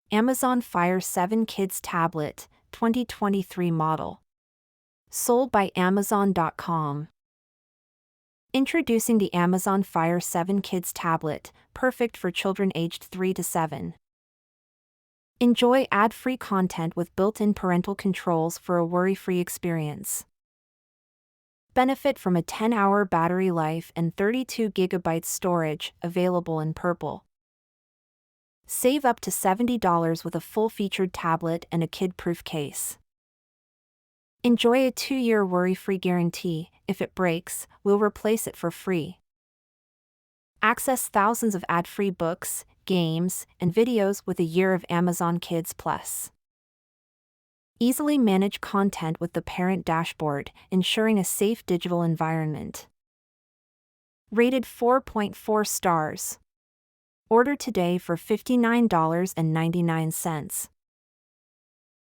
Amazon Fire 7 Kids Tablet, 2023 model. Sold by Amazon.com. Introducing the Amazon Fire 7 Kids Tablet, perfect for children aged 3 to 7. Enjoy ad-free content with built-in parental controls for a worry-free experience. Benefit from a 10-hour battery life and 32 GB storage, available in purple. Save up to $70 with a full-featured tablet and a kid-proof case. Enjoy a 2-year worry-free guarantee. If it breaks, we'll replace it for free. Access thousands of ad-free books, games, and videos with a year of Amazon Kids Plus. Easily manage content with the parent dashboard, ensuring a safe digital environment. Rated 4.4 stars. Order today for $59.99.